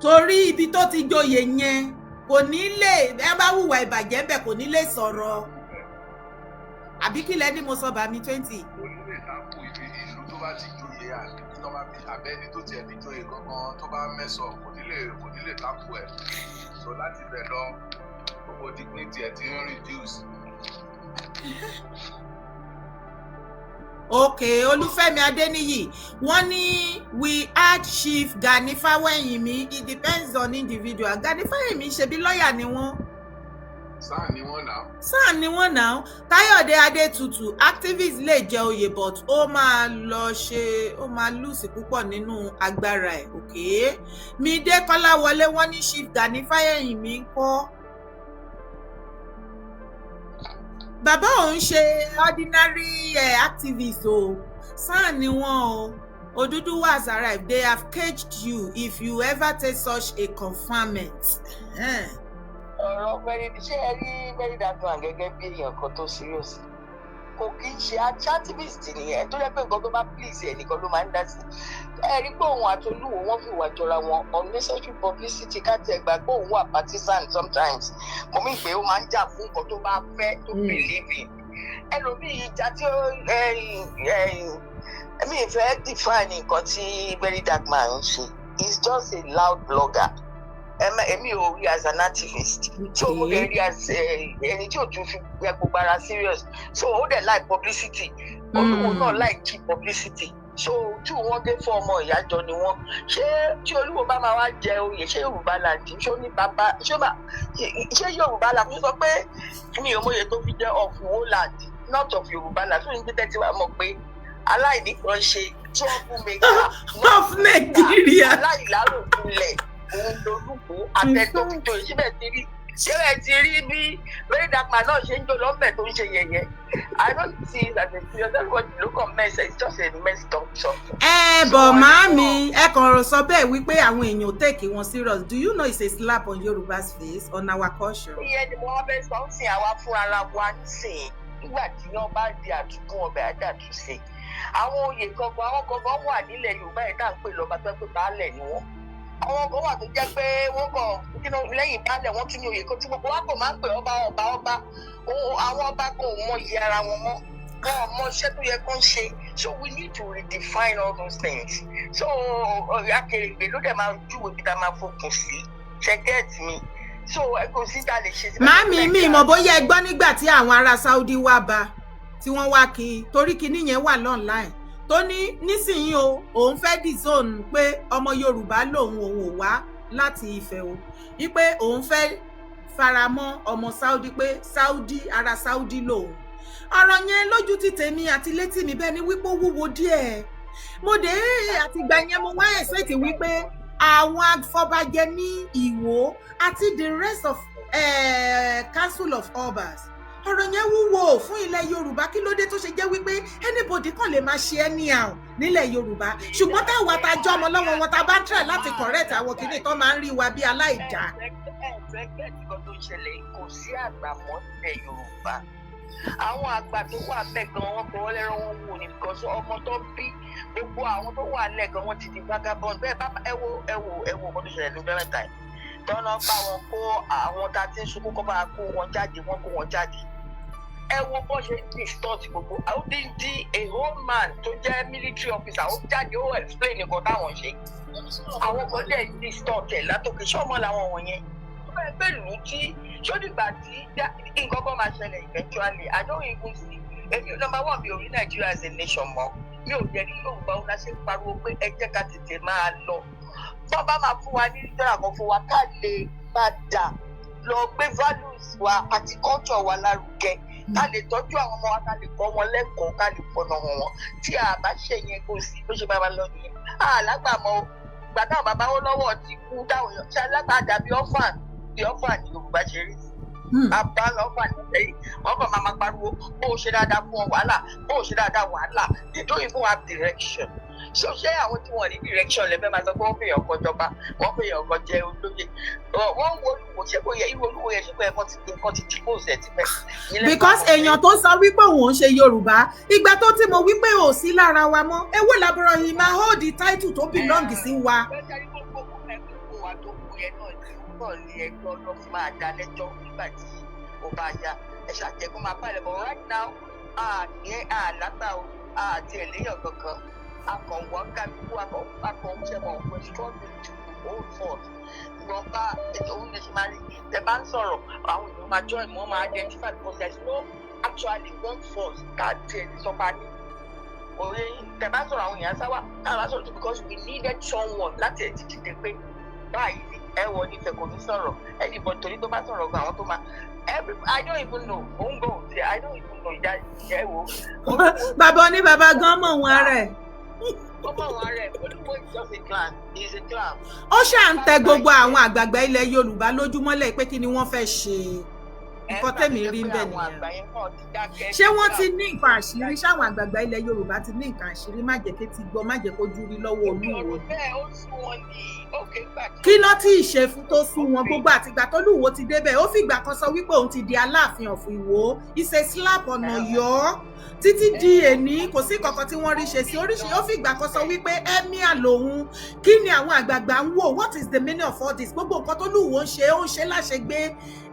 torí ibi tó ti joyè yẹn kò ní lè ẹ bá hùwà ìbàjẹ́ bẹ́ẹ̀ kò ní lè sọ̀rọ̀ àbí kí lẹ́ni mo sọ bá mi 20. Olúwe ìtàkù ìlú tó bá ti joyè àbí tó bá fi àbẹ́ni tó tiẹ̀ ní joyè gangan tó bá mẹ́sàn kò ní lè takú ẹ̀. So láti bẹ̀ lọ gbogbo dignity ẹ̀ ti ń reduce. Okay, Olúfẹ́mi Adéníyì wọ́n ní we had Chief Gani Fáwẹ́yìnmí, it depends on individual. Gani Fáwẹ́yìnmí ṣebí lọ́ọ̀yà ni wọ́n. Sáà ni wọ́n náà. Sáà ni wọ́n náà. Káyọ̀dé Adétutù activist lè jẹ oyè but ó máa lùsì púpọ̀ nínú agbára ẹ̀. Okay. Mídé Kọ́láwọlé wọ́n ní Chief Gani Fáwẹ́yìnmí ń kọ́. Bàbá òun ṣe ordinary activist o. Sáà ni wọ́n o. Oduduwa has arrived. They have caged you if you ever take such a confinement. Ọ̀rọ̀ Bẹ́rẹ̀ ṣé ẹ rí Bẹ́rẹ̀ dàgbà gẹ́gẹ́ bí èèyàn kan tó serious. Kò kí ń ṣe activist nìyẹn tó yẹ pé nǹkan tó bá please ẹ̀ nìkan ló máa ń dá sí. Ẹ rí pé òun àti Olúwo wọ́n fi wà jọra wọn unnecessary publicity káàtì ẹ̀gbà pé òun wà partisan sometimes. Mo mí pé ó máa ń jà fún nǹkan tó bá fẹ́ tó believe in. Ẹlòmíì ìjà tí mi ìfẹ́ define nǹkan tí Bẹ́rẹ̀ dàgbà ń ṣe. He's just a loud blogger. Èmi ò rí as an activist. So mo lè rí as ẹni tí ò tún fi gbogbo ara serious. So ó dẹ̀ like publicity. Olúwo náà like cheap publicity. So tí wọ́n gé fún ọmọ ìyájọ́ ni wọ́n. Ṣé tí Olúwo bá máa wá jẹ oyè ṣé Yorùbá land ṣó ní bàbá ṣé Yorùbá land sọ pé mi ò mọyè tó fi jẹ́ of whole land not of Yorùbá land. So ní tẹ́tí wa mọ̀ pé aláìní kan ṣe troublemaker. Of Nigeria. Aláìlárò kulẹ̀. Òun lolúkú àtẹ̀tòkìtò ìṣíbẹ̀ ti rí ṣé ẹ ti rí bí Bẹ́rẹ̀ dàgbà náà ṣe ń jó lọ́mẹ̀ tó ń ṣe yẹ̀yẹ́. I don't see that the serious everybody look on mess it's just a messed up something. Bọ̀ màámi ẹ kàn sọ bẹ́ẹ̀ wípé àwọn èèyàn take wọn serious. Do you know it's a slap on Yoruba's face on our culture? Ìyẹn ni wọ́n fẹ́ sọ ń sìn àwa fúnra wa ń sìn nígbà tí wọ́n bá di àtúnkún ọbẹ̀ àdàtúnṣe. Àwọn oyè kankan àwọn kankan wà nílẹ̀ Yorùbá ẹ̀ tá à ń pè lọ́ba tó pé baálẹ̀ ni wọ́n. Àwọn kan wà tó jẹ́ pé wọ́n kàn lẹ́yìn baálẹ̀ wọ́n tún ní oyè kan tí gbogbo wa kò máa ń pè ọba. Àwọn ọba kan ò mọ iye ara wọn mọ́. Wọn ò mọ iṣẹ́ tó yẹ kó ń ṣe. So we need to redefine all those things. So Akèrègbè ló dẹ̀ máa júwèé bí ta máa fokùn sí. Ṣé get me? So kò sí ta lè ṣe. Màámi mi mọ̀ bóyá ẹ gbọ́ nígbà tí àwọn ará Saudi wá bá tí wọ́n wá kí torí kinní yẹn wà online. Tó ní nísìnyí o òun fẹ́ disown pé ọmọ Yorùbá lòun ò wá láti Ifẹ̀ o wípé òun fẹ́ faramọ́ ọmọ Saudi pé ara Saudi lòun. Ọ̀rọ̀ yẹn lójú ti tèmi àti létí mi bẹ́ẹ̀ ni wípé ó wúwo díẹ̀. Mo dé àtìgbà yẹn mo wá expect wípé àwọn afọbajẹ ní Ìwó àti the rest of Council of Obas ọ̀rọ̀ yẹn wúwo fún ilẹ̀ Yorùbá kí ló dé tó ṣe jẹ́ wípé anybody kan lè máa ṣe anyhow nílẹ̀ Yorùbá ṣùgbọ́n táwa ta jọ ọmọ lọ́wọ́ wọn ta bá ń try láti correct àwọn kìíní tó máa ń rí wa bí aláìjà. Ẹgbẹ́ ìkan tó ṣẹlẹ̀ kò sí àgbà mọ́ nílẹ̀ Yorùbá. Àwọn àgbà tó wà mẹ́gan wọn fọwọ́ lẹ́rọ wọn wò ní because ọmọ tó bí gbogbo àwọn tó wà lẹ́gan wọn ti di vagabond bẹ́ẹ̀ bá ẹ wo ọkọ tó ṣẹlẹ̀ ní bẹ́rẹ̀ táì tọ́nà bá wọn kó àwọn tá a ti ń sunkún kọ́ bá kó wọn jáde. Ẹ wo bó ṣe distort gbogbo àwọn di a whole man tó jẹ́ military officer ó jáde ó explain nǹkan táwọn ṣe. Àwọn kan dẹ̀ distort ẹ̀ látòkè ṣọ́mọ làwọn wọ̀nyẹn. Ó fẹ́ pẹ̀lú tí ṣódìgbà tí nǹkan kan máa ṣẹlẹ̀ eventually I don't even see èmi number one mi ò rí Nigeria as a nation mọ́ mi ò jẹ́ ní Yorùbá ó láṣẹ pariwo pé ẹ jẹ́ ká tètè máa lọ. Tó bá máa fún wa ní ìjọba kan fún wa ká lè padà lọ gbé values wa àti culture wa lárugẹ ká lè tọ́jú àwọn ọmọ wa ká lè kọ́ wọn lẹ́kọ̀ọ́ ká lè fọ̀nà wọn tí a bá ṣe yẹn kò sí bó ṣe máa lọ nìyẹn. Alágbàmọ́ ìgbà táwọn bàbá wọn lọ́wọ́ ti kú táwọn èèyàn ṣe alágbàdà bí orphan ní Yorùbá ṣe rí. Bàbá lọ́fà nílẹ̀ wọ́n kàn máa pariwo bó o ṣe dáadáa fún wàhálà bó o ṣe dáadáa wàhálà they don't even have direction. So ṣé àwọn tí wọ́n ní direction lẹ́fẹ̀ẹ́ máa sọ pé wọ́n fẹ́ yàn ọkọ̀ jọba wọ́n fẹ́ yàn ọkọ̀ jẹ olóye wọ́n wo Olúwo ṣé kò yẹ irú Olúwo yẹn ṣe pé ẹ̀kọ́ ti dìbò ṣẹ̀ ti pẹ́. Because èèyàn tó sọ wípé òun ń ṣe Yorùbá ìgbà tó ti mọ̀ wípé ò sí lára wa mọ́ ewé làbúrò yìí máa hold the title tó belong sí wa. yẹn náà ní ẹgbẹ́ ọlọ́run máa dá lẹ́jọ́ nígbà tí ó bá yá ẹ ṣàjẹkùn máa balẹ̀ bọ̀ right now àlátà o àti ẹ̀lẹ́yàn kankan akọ̀wọ́ kálukú akọ̀wọ́sẹ̀mọ̀ we're struggling to hold forth ìwọ̀nba òun lè ṣe máa rí tẹ bá ń sọ̀rọ̀ àwọn èèyàn máa join mọ́ máa identify because there is no actually one force ká tiẹ̀ ní sọ́pá ní òye tẹ bá sọ̀rọ̀ àwọn èèyàn sáwà káàbá sọ̀rọ̀ tó because we needed someone láti ẹ̀ títí dé pé báyìí ni ẹ wọ ní ìfẹ́ kò ní sọ̀rọ̀ anybody torí tó bá sọ̀rọ̀ gan àwọn tó máa I don't even know òun gan ò tiẹ̀ I don't even know ìjà ẹ wo. bàbá ní bàbá gan mọ̀ wọn rẹ̀. Oluwo is just a clan. He is a clan. Ó ṣáà ń tẹ gbogbo àwọn àgbààgbà ilẹ̀ Yorùbá lójúmọ́lẹ̀ pé kí ni wọ́n fẹ́ ṣe. Nǹkan tẹ̀mí rí bẹ́ẹ̀ nìyẹn. Ṣé wọ́n ti ní nǹkan àṣírí? Ṣáwọn àgbààgbà ilẹ̀ Yorùbá ti ní nǹkan àṣírí? Má jẹ́ kí ti gbọ́, má jẹ́ kójú rí lọ́wọ́ Olúwo. Kí ló tí ì ṣe fún tó sún wọn gbogbo àtìgbà tó Olúwo ti débẹ̀? Ó fìgbà kan sọ wípé òun ti di Aláàfin of Ìwó. It's a slap on Ọ̀yọ́. Títí di èní kò sí kankan tí wọ́n rí ṣe sí oríṣi. Ó fìgbà kan sọ wípé Emir lòun. Kí ni àwọn àgbààgbà ń wò? What is the meaning of all this? Gbogbo nǹkan tó Olúwo ń ṣe, ó ń ṣe láṣegbé.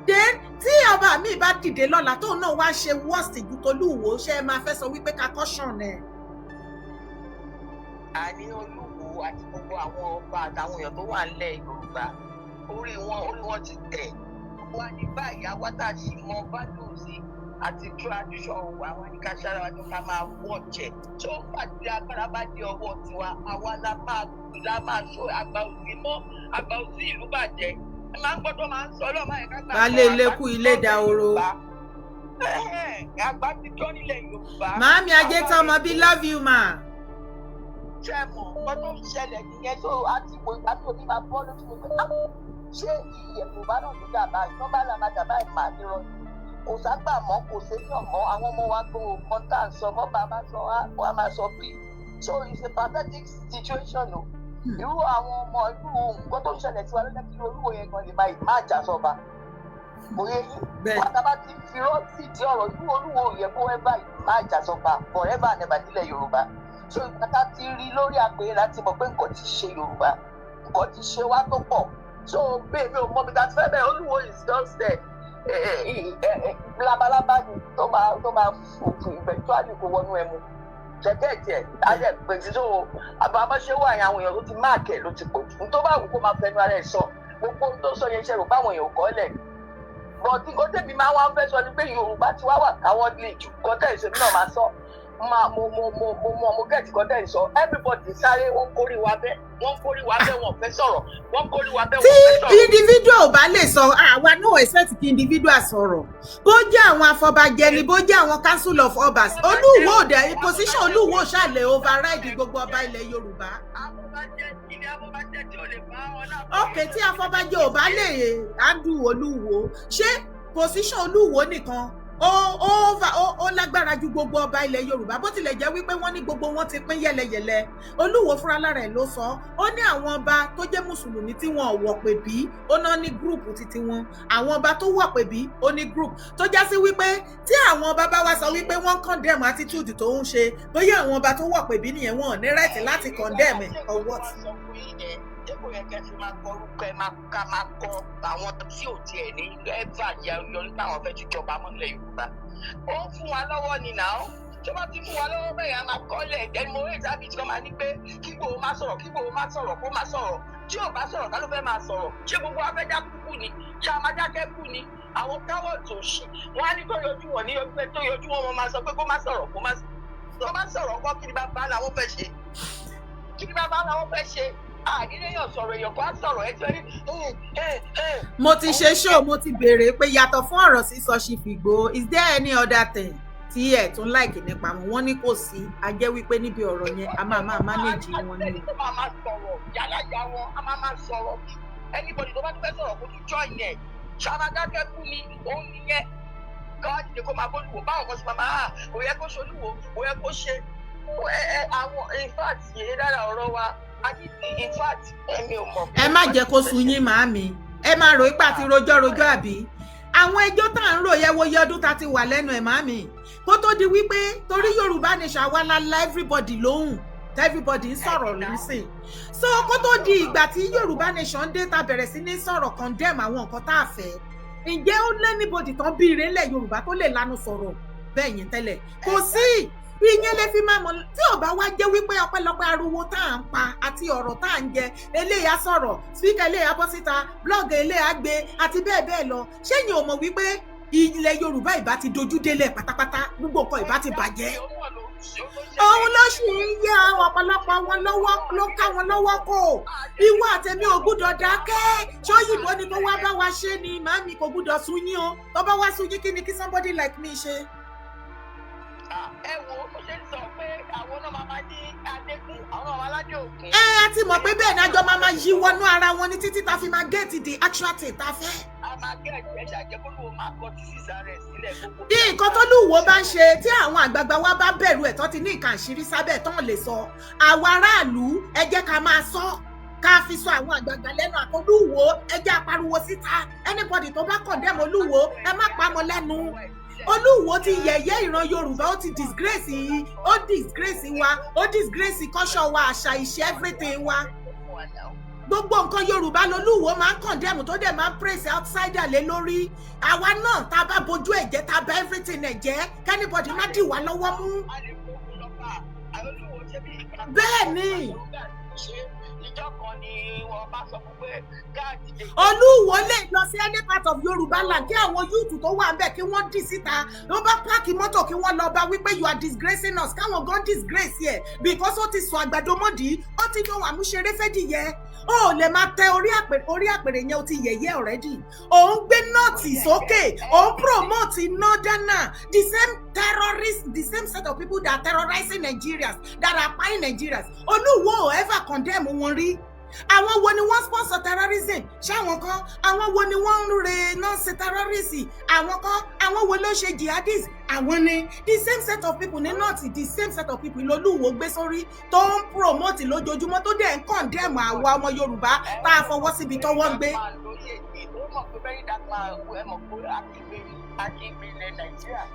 Then tí ọba mi bá dìde lọ́la tóun náà wá ṣe worst ju t'Olúwo ṣe máa fẹ́ sọ wípé ká caution ẹ̀. Àní Olúwo àti gbogbo àwọn ọba àtàwọn èèyàn tó wà nílẹ̀ Yorùbá orí wọn ti tẹ̀. Wọ́n ní báyìí awátàṣì mọ bádùnsì àti tradition wa wọ́n ní ká ṣára wa tó ká máa wọ̀jẹ̀. Tó ń pàdé agbára bá dé ọwọ́ tiwa àwa la máa ṣó àgbà òsì mọ́ àgbà òsì ìlú bàjẹ́. Máa ń gbọ́dọ̀ máa ń sọ ọlọ́mọ ẹ̀ka gbà. Balẹ̀ ilẹ̀kù ilé dahoro. Àgbà ti tọ́ nílẹ̀ Yorùbá. Màámi ajé tán ọmọ bí love you ma. Ṣé mọ̀ nǹkan tó ń ṣẹlẹ̀ nìyẹn tó àti ìwò ìgbà tó ní máa bọ́ lójú mi pé ṣé ìyẹ̀ Yorùbá náà ló dà báyìí? Tó bá là máa dà báyìí màá ní rọ. Kò ságbà mọ́, kò séyàn mọ́, àwọn ọmọ wa gbọ́ òkan tá à ń sọ mọ́ bàbá sọ wá máa sọ bí. So it's a pathetic situation o. Irú àwọn ọmọ irú nǹkan tó ń ṣẹlẹ̀ sí wa ló jẹ́ kí Olúwo yẹn gan lè máa jà sọ́ba. Òye yìí wọ́n tábà ti fi rọ́ọ̀tì di ọ̀rọ̀ irú Olúwo yẹ kó ẹ báyìí máa jà sọ́ba forever and ever nílẹ̀ Yorùbá. So ìgbà tá ti rí lórí àpèrè láti mọ̀ pé nǹkan ti ṣe Yorùbá, nǹkan ti ṣe wá tó pọ̀. So bẹ́ẹ̀ mi ò mọ̀ mi ká ti fẹ́ bẹ́ẹ̀ Olúwo is just there. Labalábá ni tó máa fòfin eventually kó wọnú ẹmu. Jẹ́kẹ̀jẹ̀ ayẹ̀ pèsè tó àbámọ́ṣe wà yẹn àwọn èèyàn ló ti máàkì ló ti pọ̀ jù. Tó bá wù kó máa fẹnu ara ẹ̀ sọ gbogbo tó sọ yẹn ṣe rò báwọn èèyàn kọ́ lẹ̀. Bọ̀dí kó tèmi máa wá fẹ́ sọ ni pé Yorùbá ti wá wà káwọ́dìlì jù kọ́tẹ́ ìṣèlú náà máa sọ. Mo gẹ̀ẹ́tì kọ́tẹ́ ìsọ everybody sáré wọ́n kórè wa bẹ́ wọ́n fẹ́ sọ̀rọ̀ wọ́n kórè wa bẹ́ wọ́n fẹ́ sọ̀rọ̀. Tí individual ò bá lè sọ àwa náà expect kí individual sọ̀rọ̀ bó jẹ́ àwọn afọbajẹ ni bó jẹ́ àwọn council of obas Olúwo òde position Olúwo ṣàlẹ̀ override gbogbo ọba ilẹ̀ Yorùbá. Okay, tí afọbajẹ ò bá lè handle Olúwo ṣé position Olúwo nìkan ó lágbára ju gbogbo ọba ilẹ̀ Yorùbá bó tilẹ̀ jẹ́ wípé wọ́n ní gbogbo wọn ti pín yẹlẹyẹlẹ. Olúwo fúnra lára ẹ̀ ló sọ ó ní àwọn ọba tó jẹ́ mùsùlùmí tí wọn ò wọ̀ pè bí ó náà ní gúrùpù títí wọn àwọn ọba tó wọ̀ pè bí ó ní gúrùpù tó já sí wípé tí àwọn ọba bá wá sọ wípé wọ́n condemn attitude tó ń ṣe bóyá àwọn ọba tó wọ̀ pè bí nìyẹn wọn ò ní right láti condemn or what. Kò yẹ kẹ́ fi máa kọ orúkọ ẹ máa kọ àwọn tí ò tiẹ̀ ní ẹ̀fà yọrí táwọn fẹ́ jọba mọ́lẹ̀ Yorùbá. Ó ń fún wa lọ́wọ́ ni náà. Tó bá ti fún wa lọ́wọ́ bẹ́ẹ̀ yẹn a máa kọ́lẹ̀ ẹ̀jẹ̀ mo rí ìtàbí tí wọ́n máa ní pé kí Ìgbòho má sọ̀rọ̀ kó má sọ̀rọ̀. Tí ò bá sọ̀rọ̀ ká ló fẹ́ máa sọ̀rọ̀. Ṣé gbogbo wa fẹ́ dákú kú ni? Ṣé a máa dákẹ́ kú ni? Àwọn káwọ̀ tó ṣì wọ́n á ní kó yọjú wọn ní ọgbẹ́ tó yọjú wọn máa sọ pé kó má sọ̀rọ̀ tó má sọ̀rọ̀ kọ́ kí ni bàbá làwọn fẹ́ ṣe. Àdínléyàn sọ̀rọ̀ èèyàn kan á sọ̀rọ̀ ẹ tí ó ní. Mo ti ṣe show mo ti béèrè pé yàtọ̀ fún ọ̀rọ̀ sísọ Ṣìfìgbò is there any other thing tí ẹ̀ tún láìkì nípa wọn ní kò sí a jẹ́ wípé níbi ọ̀rọ̀ yẹn a máa manage wọn ni. Ẹni tó máa sọ̀rọ̀ yálàyà wọn a máa sọ̀rọ̀ bí anybody tó bá tún fẹ́ sọ̀rọ̀ kó tún join yẹn ṣàmàdákẹ́ kú ni òun nìyẹn káwájú ni kó máa bólúwò báwọn kan sì máa kò yẹ kó ṣolúwo kò yẹ kó ṣe àwọn in fact yìí dára ọ̀rọ̀ wa. In fact, ẹ má jẹ́ kó sun yín màámi ẹ máa rò ipa ti rojọ́ àbí àwọn ẹjọ́ tá à ń rò yẹ wo iye ọdún tá ti wà lẹ́nu ẹ̀ màámi kó tó di wípé torí Yorùbá nation àwa la everybody lóhùn everybody ń sọ̀rọ̀ nísìn. So kó tó di ìgbà tí Yorùbá Nation dé ta bẹ̀rẹ̀ sí ní sọ̀rọ̀ condemn àwọn nǹkan tá a fẹ́. Ǹjẹ́ ó lé anybody tán bí ire ńlẹ̀ Yorùbá tó lè lanu sọ̀rọ̀ bẹ́ẹ̀ yẹn tẹ́lẹ̀? Kò sí. Ìyẹn lè fi máa mọ̀ tí ò bá wá jẹ́ wípé ọpẹ́lọpẹ́ ariwo tá à ń pa àti ọ̀rọ̀ tá à ń jẹ, eléyà sọ̀rọ̀, speaker eléyà bọ́ síta, blog eléyà gbé àti bẹ́ẹ̀ bẹ́ẹ̀ lọ. Ṣé yín ò mọ̀ wípé ilẹ̀ Yorùbá ìbá ti dojú délẹ̀ pátápátá, gbogbo nǹkan ìbá ti bàjẹ́? Òun ló sì ń yẹ ọ̀pọ̀lọpọ̀ wọn lọ́wọ́, ló ká wọn lọ́wọ́ kò. Ìwọ àtẹ̀mí ò gbúdọ̀ dákẹ́. Ṣóyìnbó ni kó wá bá wa ṣe ni màámi kò gbúdọ̀ sun yín o. Tó bá wá sun yín kí ni kí somebody like me ṣe? Ẹ wo ó ṣe ń sọ pé àwọn náà máa ní adékun, àwọn ọmọ aládé òkun. A ti mọ̀ pé bẹ́ẹ̀ ni àjọ máa yí wọnú ara wọn ní títí ta fi máa gẹ́ẹ̀tì the actual thing ta fẹ́. A máa gẹ́ẹ̀tì ẹ̀ ṣàjẹkólúwo máa kọ́ ti sísá rẹ̀ sílẹ̀ gbogbo. Bí nǹkan tó lúwo bá ń ṣe tí àwọn àgbààgbà wa bá bẹ̀rù ẹ̀ tán ti ní nǹkan àṣírí sábẹ́ tán lè sọ. Àwa aráàlú ẹ jẹ́ ká máa sọ. Ká fi sọ àwọn àgbààgbà lẹ́nu àtolúwo ẹ jẹ́ apariwo síta. Anybody tó bá condemn Olúwo ẹ má pa mọ́ lẹ́nu. Olúwo ti yẹ̀yẹ́ ìran Yorùbá, ó ti disgrace yìí, ó disgrace wa, ó disgrace culture wa, àṣà ìṣe everything wa. Gbogbo nǹkan Yorùbá lolúwo máa ń condemn tó dẹ̀ máa ń praise outsider lé lórí. Àwa náà tá a bá bojú ẹ̀ jẹ́ tá a bá everything ẹ̀ jẹ́ kẹ́nìbọ̀dì má dì wá lọ́wọ́ mú. Bẹ́ẹ̀ ni. Ìjọ kan ni wọ́n bá sọ fún pé káàdì lè. Olúwo lè lọ sí any part of Yorùbá land kí àwọn yúùtù tó wà ńbẹ̀ kí wọ́n dì síta. Ló bá páàkì mọ́tò kí wọ́n lọ bá wípé you are disgracing us, káwọn gan disgrace yẹ because ó ti sọ àgbàdo mọ́dì, ó ti lọ àmúṣeré fẹ́dìyẹ. Ó lè máa tẹ orí àpèrè yẹn, ó ti yẹ̀yẹ́ already. Òun gbé nọ́ọ̀tì sókè, òun promote northerner, the same terrorists, the same set of people that are terrorizing Nigerians, that are buying Nigerians. Olúwo ò ever condemn wọn rí. Àwọn wo ni wọ́n sponsor terrorism? Ṣé àwọn kan? Àwọn wo ni wọ́n ń re náà ṣe terrorism? Àwọn kan? Àwọn wo ló ṣe jihadist? Àwọn ni the same set of people ní north, the same set of people lolúwo gbé sórí tó ń promote lójoojúmọ́ tó dẹ̀ ń condemn àwa ọmọ Yorùbá tá a fọwọ́ síbi tó wọ́n gbé.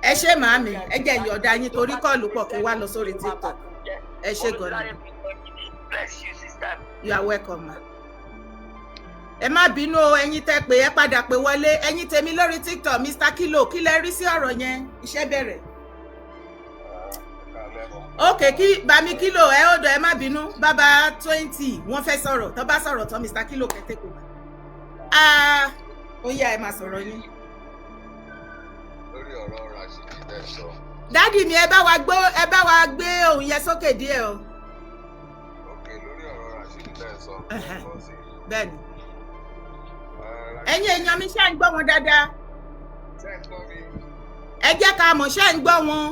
Ẹ ṣé màámi, ẹ jẹ́ ìyọ̀dá yín torí kọ́ọ̀lù pọ̀ kí wá lọ sórí TikTok. Ẹ ṣé gan-an. You are welcome, ma. Ẹ má bínú o, ẹ̀yin tẹ́ pé ẹ padà pé wọlé, ẹ̀yin tèmi lórí TikTok, Mr. Kilo, kí lẹ rí sí ọ̀rọ̀ yẹn? Iṣẹ́ bẹ̀rẹ̀. Okay, kí Bami Kilo ẹ ó dọ̀ ẹ má bínú. Bàbá 20 wọ́n fẹ́ sọ̀rọ̀, tó bá sọ̀rọ̀ tán Mr. Kilo kẹ́tẹ́ kò bá. Ó yá ẹ máa sọ̀rọ̀ yín. Lórí ọ̀rọ̀ Rashidi tẹ́ sọ. Dádì mi ẹ bá wa gbé ohùn yẹn sókè díẹ̀ o. Bẹ́ẹ̀ni. Ẹ̀yin èèyàn mi ṣe ń gbọ́ wọn dáadáa. Ẹ jẹ́ ká mọ̀ ṣe ń gbọ́ wọn.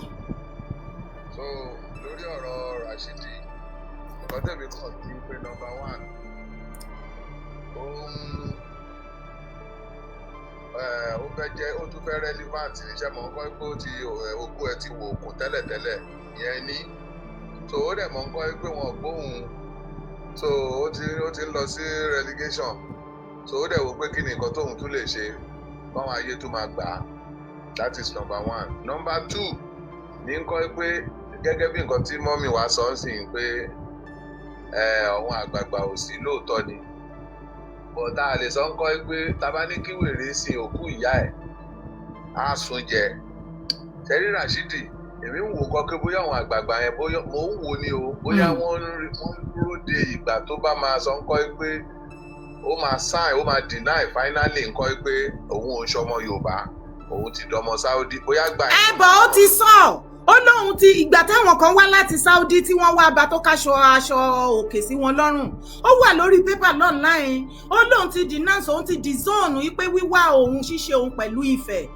So lórí ọ̀rọ̀ Rashidi, nǹkan tẹ̀mí kàn sí pé number 1, ó fẹ́ jẹ́ ó tún fẹ́ relevant níṣẹ́ mọ̀ nǹkan pé ó ti ogún ẹ ti wò òkun tẹ́lẹ̀tẹ́lẹ̀ ìyẹn ní. So ó dẹ̀ mọ̀ nǹkan pé wọn gbóhùn. So ó ti ń lọ sí relegation. So ó dẹ̀ wò pé kí ni nǹkan tóun tún lè ṣe báwọn ayé tún máa gbà á. That is number 1. Number 2 ní nǹkan pé gẹ́gẹ́ bí nǹkan tí mọ́mì wa sọ ń sìn pé àwọn àgbààgbà ò sí lóòótọ́ ni. But a lè sọ nǹkan pé tá bá ní kí wèrè sin òkú ìyá ẹ̀ á sun jẹ. Ṣẹ́rí Rashidi, èmi ń wò kọ́ pé bóyá àwọn àgbààgbà yẹn bóyá mò ń wò ni o bóyá wọ́n dúró de ìgbà tó bá máa sọ nǹkan pé ó máa sign ó máa deny finally nǹkan pé òun ò ṣọmọ Yorùbá òun ti dọmọ Saudi bóyá gbà ẹ bọ̀ ó ti sọ ó lóun ti ìgbà táwọn kan wá láti Saudi tí wọ́n wá bá tó káṣọ aṣọ òkè sí wọn lọ́rùn ó wà lórí pépà online ó lóun ti denounce òun ti disown wípé wíwá òun ṣíṣe òun pẹ̀lú Ifẹ̀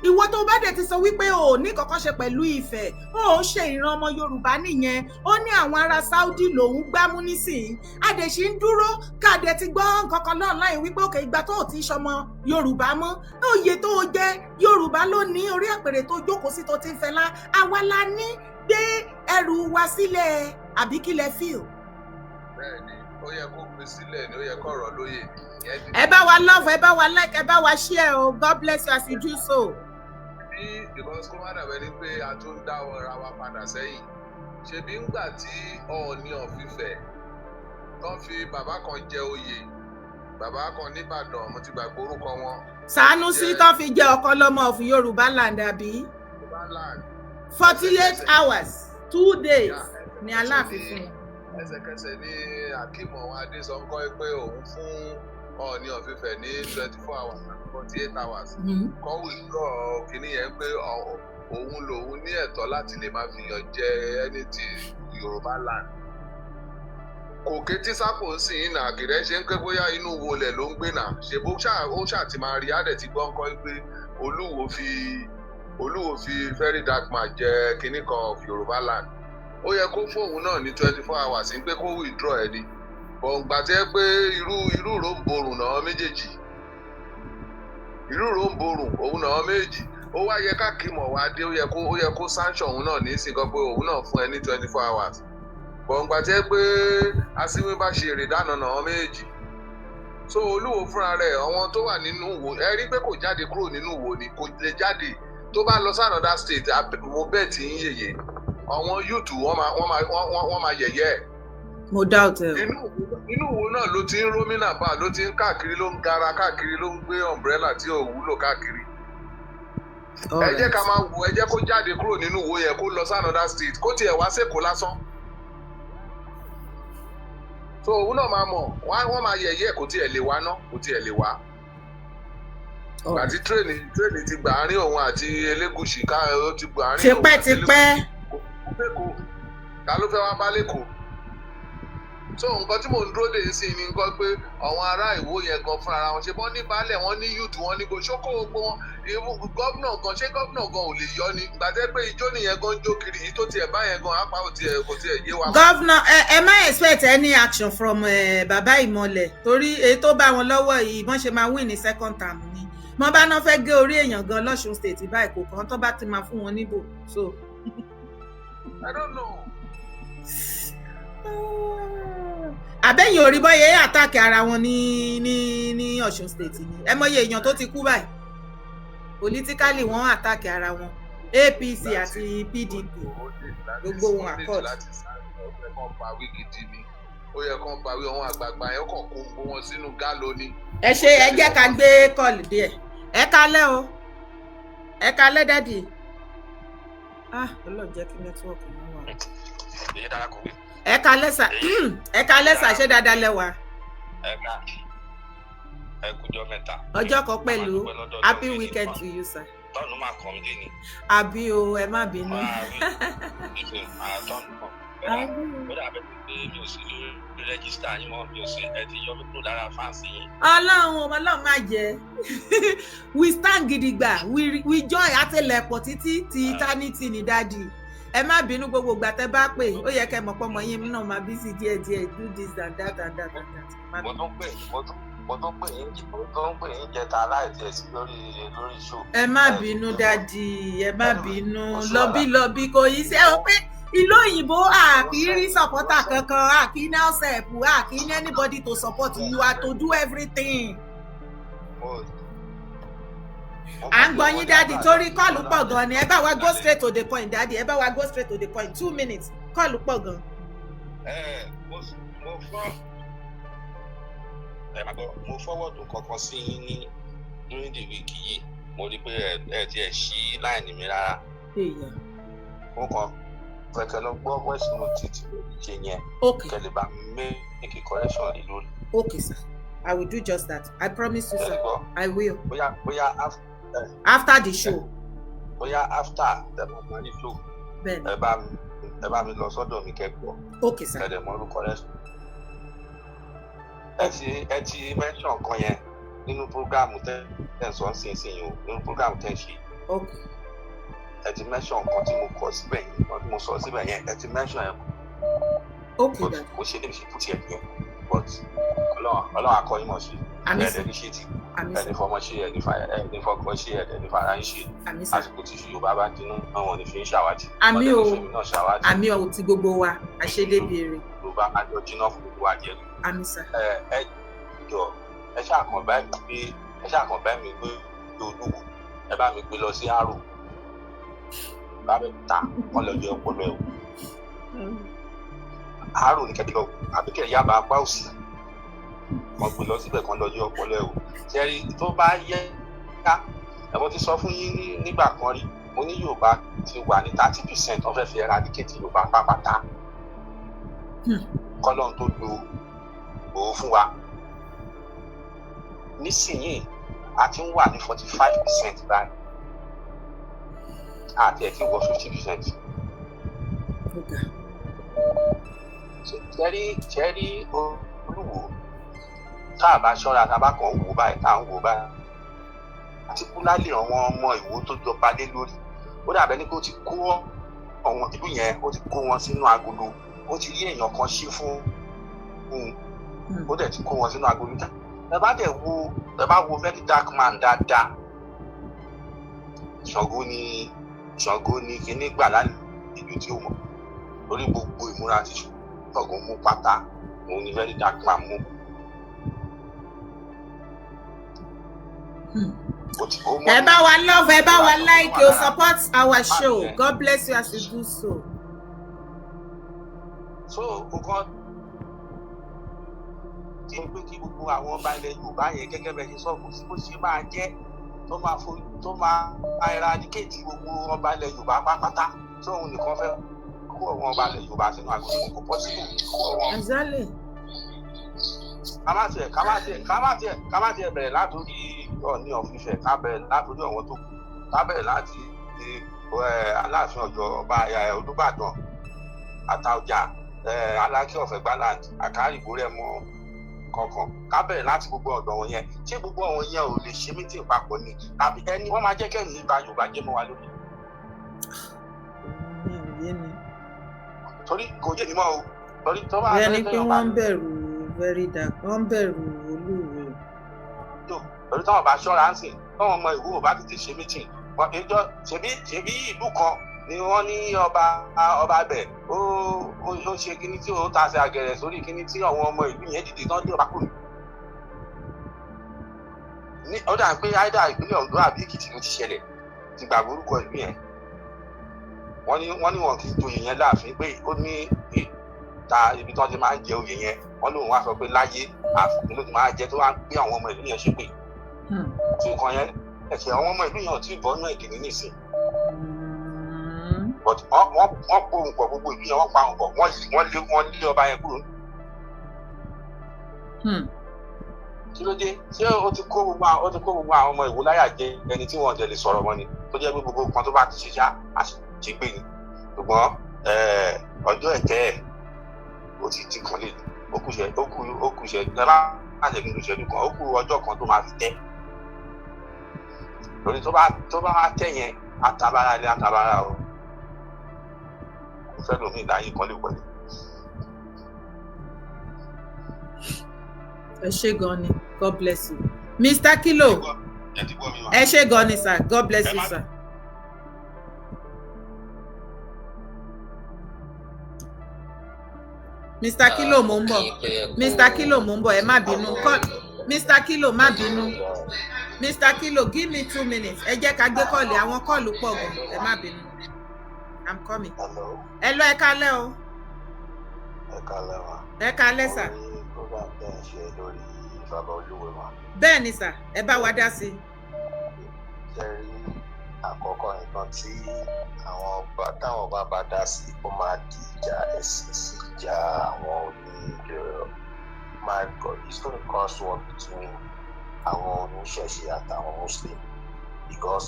ìwọ tó bá dẹ̀ ti sọ wípé o ní kankan ṣe pẹ̀lú Ifẹ̀ ó ń ṣe ìran ọmọ Yorùbá nìyẹn ó ní àwọn ará Saudi lòun gbámú nísìnyí adẹ̀sí ń dúró káàdẹ̀ ti gbọ́ kankan náà láì wípé òkè ìgbà tó ti ṣọmọ Yorùbá mọ́ òye tó jẹ́ Yorùbá ló ní orí àpèrè tó jókòó sí tó ti ń fẹlá àwa la ní gbé ẹrù wa sílẹ̀ àbí kí lẹ feel. Bẹ́ẹ̀ni ó yẹ kó gbé sílẹ̀ ni ó yẹ kó ọ̀rọ̀ lóye. Ẹ bá wa love ẹ bá wa like ẹ bá wa share o God bless you as you do so. Because kó má dàbẹ̀ ní pé a tún dá ọ̀rọ̀ wa padà sẹ́yìn ṣebí ńgbà tí Ooni of Ife tán fi bàbá kan jẹ oyè, bàbá kan nìbàdàn, mo ti gbàgbé orúkọ wọn. Sanusi tán fi jẹ Ọ̀kanlọ́mọ of Yorùbá land àbí 48 hours 2 days ni Aláàfin fún un. Ẹsẹ̀kẹsẹ̀ ní Akeem Adésọkọ pé òun fún Ooni of Ife ní 24 hours 48 hours kọ́wé lọ kínní yẹn pé òun lòun ní ẹ̀tọ́ láti lè máa fìyàn jẹ anything Yorùbá land. Kò kétí sápò ń sìn náà kìrẹ́ ṣe ń pé bóyá inú wo lẹ̀ ló ń gbé náà ṣe bó ó ṣàti máa rí àdẹ̀ tí gbọ́n kọ́ pé Olúwo fi very dark man jẹ kínní kan of Yorùbá land. Ó yẹ kó fóun náà ní 24 hours ń pé kó withdraw ẹ ni bọ̀ǹgbà tẹ́ pé irú rò ń borùn náà méjèèjì òun náà méjì ó wá yẹ ká kí mọ̀ wá dé ó yẹ kó sanction òun náà ní ìsìn kan pé òun náà fún ẹ ní 24 hours bọ̀ǹgbà tẹ́ pé asínwé bá ṣe èrè dáná náà méjì so Olúwo fúnra rẹ̀ àwọn tó wà nínú Ìwó ẹ rí pé kò jáde kúrò nínú Ìwó ni kò lè jáde tó bá lọ sí another state mo bẹ́ẹ̀ tí ń yèyè àwọn yúùtù wọ́n máa yẹ̀yẹ́ ẹ̀. Mo doubt ẹ. Inú Ìwó náà ló ti ń rómìnà bá ló ti ń káàkiri ló ń gara káàkiri ló ń gbé umbrella tí ò wúlò káàkiri. Ẹ jẹ́ ká máa wò ẹ jẹ́ kó jáde kúrò nínú Ìwó yẹn kó lọ sí another state kó tiẹ̀ wá sẹ́kọ̀ọ́ lásán. So òun náà máa mọ̀ wọ́n máa yẹ̀yẹ́ kó tiẹ̀ lè wá ná kó tiẹ̀ lè wá. Àti tírèènì ti gbà àárín òun àti Elégùṣì ká ó ti gbà àárín òun àti Elégùṣì. Tipẹ́. Ta ló fẹ́ wá bá lẹ́kọ̀ọ́? So nǹkan tí mò ń dúró dè sí ni nǹkan pé àwọn ará Ìwó yẹn gan fúnra ara wọn ṣe bọ́ ní baálẹ̀ wọn ní youth wọn ní kò ṣókò gbogbo wọn gómìnà gan ṣé gómìnà gan ò lè yọ ni gbàtẹ́ pé ijó nìyẹn gan jó kiri èyí tó tiẹ̀ bá yẹn gan apá kò tiẹ̀ yé wa. Gómìnà ẹ má expect any action from bàbá Ìmọ̀lẹ̀ torí èyí tó bá wọn lọ́wọ́ yìí wọ́n ṣe máa win ní second term ni wọ́n bá náà fẹ́ gé orí èèyàn gan l'Ọ́ṣun state báyìí kò kàn tó bá ti máa fún wọn níbò so. I don't know. Àbẹ́yìn orí bọ́yẹ àtàkì ara wọn ní Ọ̀ṣun state ni ẹ mọye èèyàn tó ti kú báyìí politically wọ́n àtàkì ara wọn APC àti PDP gbogbo wọn accord. Ó yẹ kán parí àwọn àgbààgbà yẹn kàn kó gbogbo wọn sínú gáàló ni. Ẹ ṣe ẹ jẹ́ ká gbé kọ́ọ̀lù díẹ̀ ẹ kálẹ́ o ẹ kálẹ́ dádì. Ọlọ́run jẹ́ kí nẹ́tíwọ́ọ̀kì mú wa. Ẹ kálẹ́ sà ṣé dáadáa lẹ́wà. Ẹ kújọ́ mẹ́ta. Ọjọ́ kan pẹ̀lú happy weekend to you sir. Tọ́nù máa kàn mí ní. Àbí o ẹ má bínú. Ó dàbẹ̀ pé mi ò sí lórí rẹ́gísítà yín mọ́ mi ò sí ẹ ti yọ mí kúrò lára fáǹsì yín. Ọlọ́run máa jẹ́ we stand gidigba we join àtẹlẹpọ̀ títí ti eternity ní dádì ẹ má bínú gbogbo ìgbà tẹ́ bá pè ó yẹ kẹ́ mọ̀ pé ọmọ yín náà máa busy díẹ̀ do this and that and that and that. Mo tún pè yín jẹta aláìsí ẹ̀ sí lórí show. Ẹ má bínú dádì ẹ má bínú lọ́bí kò yí sí ẹ o pé ìlú òyìnbó kì í rí supporter kankan kì í ní help kì í ní anybody to support you are to do everything. À ń gbọ́ yín dádì torí kọ́ọ̀lù pọ̀ gan ni ẹ bá wa go straight to the point dádì ẹ bá wa go straight to the point 2 minutes kọ́ọ̀lù pọ̀ gan. Mo fọwọ́dù kankan sí yín ní during the week yìí mo rí pé ẹ ti ẹ̀ ṣí láìní mi rárá. Mo kàn fẹ̀kẹ́ lọ gbọ́ voice note tí mo ṣe yẹn. Kẹ̀lẹ́ bá make a correction lé lórí. Okay sir, I will do just that. I promise you sir, I will. Bóyá after the show. Bóyá after the money show. Bẹ́ẹ̀ni. Ẹ bá mi lọ sọ́dọ̀ mi kẹ́kọ̀ọ́. Okay sir. Kẹ̀lẹ́ mọ orúkọ rẹ̀. Ẹ ti mention kan yẹn nínú programu tẹ́ sọ nísinsìnyí o nínú programu tẹ́ ṣe. Okay. Ẹ ti mention kan tí mo kọ síbẹ̀ yẹn mo sọ síbẹ̀ yẹn ẹ ti mention yẹn. Okay dad. Mo ṣe lè ṣe kú tiẹ̀ yẹn but Ọlọ́run akọ́yìn mọ̀ sí ẹ̀ẹ́dẹ̀ ní ṣe ti ẹni fọmọ ṣe ẹni fọkọ ṣe ẹni fara ń ṣe àsìkò tí Yorùbá bá dínú àwọn ní fi ń ṣàwádìí. Àmì ò ti gbogbo wa àṣedébìrì. Yorùbá máa jọ jiná fún gbogbo àjẹ. Àmì sà. Ẹ jọ ẹ ṣàkàn bá mi gbé Olúwo ẹ bá mi gbé lọ sí Àrò bá mi ta wọn lọ jẹ ọpọlọ ẹ o àárò ní kẹ́kẹ́ lọ àbí kẹ́ yá bá pa òsì wọ́n gbé lọ síbẹ̀ kan lọ́jọ́ ọpọlọ ẹ̀wò jẹ́rí tó bá yẹ ká ẹ̀wọ̀n ti sọ fún yín nígbà kan rí mo ní Yorùbá ti wà ní 30% wọ́n fẹ́ fi eradicate Yorùbá pápátá kọ́lọ́n tó lo òun fún wa nísìnyìí a ti ń wà ní 45% báyìí àti ẹ̀ ti wọ 50%. Jẹ́rí Olúwo tá a bá ṣọ́ra tá a bá kàn ń wò báyìí tá a ń wò báyìí àti kúlálẹ̀ àwọn ọmọ Ìwó tó jọba lé lórí ó dàbẹ́ ní kó ti kó àwọn ìlú yẹn ó ti kó wọn sínú agolo ó ti rí èèyàn kan ṣí fún un ó dẹ̀ ti kó wọn sínú agolo ẹ bá wo very dark man dáadáa Ṣàngó ni kíní gbà lálejò tí ó mọ̀ lórí gbogbo ìmúra ti Ṣàngó mú pátá òun ni very dark man mú. Ẹ bá wa love, ẹ bá wa like, you support our show. God bless you as you do so. So nǹkan tí ń pé kí gbogbo àwọn ọba ilẹ̀ Yorùbá yẹn gẹ́gẹ́ bẹ́ẹ̀ ṣe sọ kò sí bó ṣe máa jẹ́ tó máa eradicate gbogbo ọba ilẹ̀ Yorùbá pátápátá tí òun nìkan fẹ́ kó àwọn ọba ilẹ̀ Yorùbá sínú àgọ́ kò possible kó wọn. Exactly. ká má tiẹ̀ bẹ̀rẹ̀ látòrí Ooni of Ife ká bẹ̀rẹ̀ látòrí àwọn tó kù ká bẹ̀rẹ̀ láti Aláàfin Ọ̀yọ́ ọba Olúbàdàn Àtaọ̀jà Aláké of Egbaland Àkárìgbò Rẹ́mọ kọ̀ọ̀kan ká bẹ̀rẹ̀ láti gbogbo ọ̀dọ̀ wọn yẹn ṣé gbogbo àwọn yẹn ò lè ṣe mítìn papọ̀ ni àbí ẹni wọ́n máa jẹ́ kẹ́mi nípa Yorùbá jẹ́ mọ́ wa lórí. torí kò yé mi mọ́ o torí tó bá bẹ́ẹ̀ ni pé wọ́n ń bẹ̀rù very dark wọ́n ń bẹ̀rù Olúwo. torí táwọn bá ṣọ́ra ń sìn táwọn ọmọ Ìwó bá tètè ṣe mítìn wọn ìjọ ṣebí ìlú kan ni wọ́n ní ọba bẹ̀ ó ṣe kíní tí ó ta sí àgẹ̀rẹ̀ sórí kíní tí àwọn ọmọ ìlú yẹn dìde tán dé ọba kùnú. ó dà pé áìdá ìpínlẹ̀ Oǹdó àbí Èkìtì ló ti ṣẹlẹ̀ ti gbàgbé orúkọ ìlú yẹn wọ́n ní wọn kì í joyè yẹn láàfin pé ó ní ìta ibi tí wọ́n ti máa ń jẹ oyè yẹn wọ́n lóun wá sọ pé láyé àfin ló ti máa jẹ tó wá ń gbé àwọn ọmọ ìlú yẹn ṣépè tí nǹkan yẹn ẹ̀sẹ̀ àwọn ọmọ ìlú yẹn ò tí ì bọ́ náà ìdìní nìsín but wọ́n pohùn pọ̀ gbogbo ìlú yẹn wọ́n pa ohùn pọ̀ wọ́n lé ọba yẹn kúrò. kí ló dé ṣé ó ti kó gbogbo àwọn ọmọ Ìwó láyà jẹ ẹni tí wọ́n jẹ lè sọ̀rọ̀ wọn ni tó jẹ́ pé gbogbo nǹkan tó bá ti ṣe ṣá àṣegbè ni ṣùgbọ́n ọjọ́ ẹ̀tẹ́ ẹ̀ ó ti ti kàn lè ó kù ṣe ẹ bá àjẹ nínú ìṣẹ́jú kan ó kù ọjọ́ kan tó máa fi tẹ́ lórí tó bá wá tẹ́ yẹn àtàbára ilé àtàbára o fẹ́ lómi ìdáyé kan lè wọlé. ẹ ṣé gan ni God bless you Mr. Kilo ẹ ṣé gan ni sir God bless you sir. Mr. Kilo mo ń bọ̀ Mr. Kilo mo ń bọ̀ ẹ má bínú Mr. Kilo má bínú Mr. Kilo give me 2 minutes ẹ jẹ́ ká gbé kọ́ọ̀lù àwọn kọ́ọ̀lù pọ̀ gan ẹ má bínú. I'm coming. Hello, ẹ kálẹ́ o. Ẹ kálẹ́ wa. Ẹ kálẹ́ sà. Program tẹ́ ń ṣe lórí bàbá Olúwo wa. Bẹ́ẹ̀ ni sà, ẹ bá wa dá sí. Ṣé rí àkọ́kọ́ nǹkan tí táwọn bá dá sí ó máa di ìjà ẹ̀sìn sí ìjà àwọn onílẹ̀ it's going to cause war between àwọn oníṣẹ̀ṣe àtàwọn Muslim because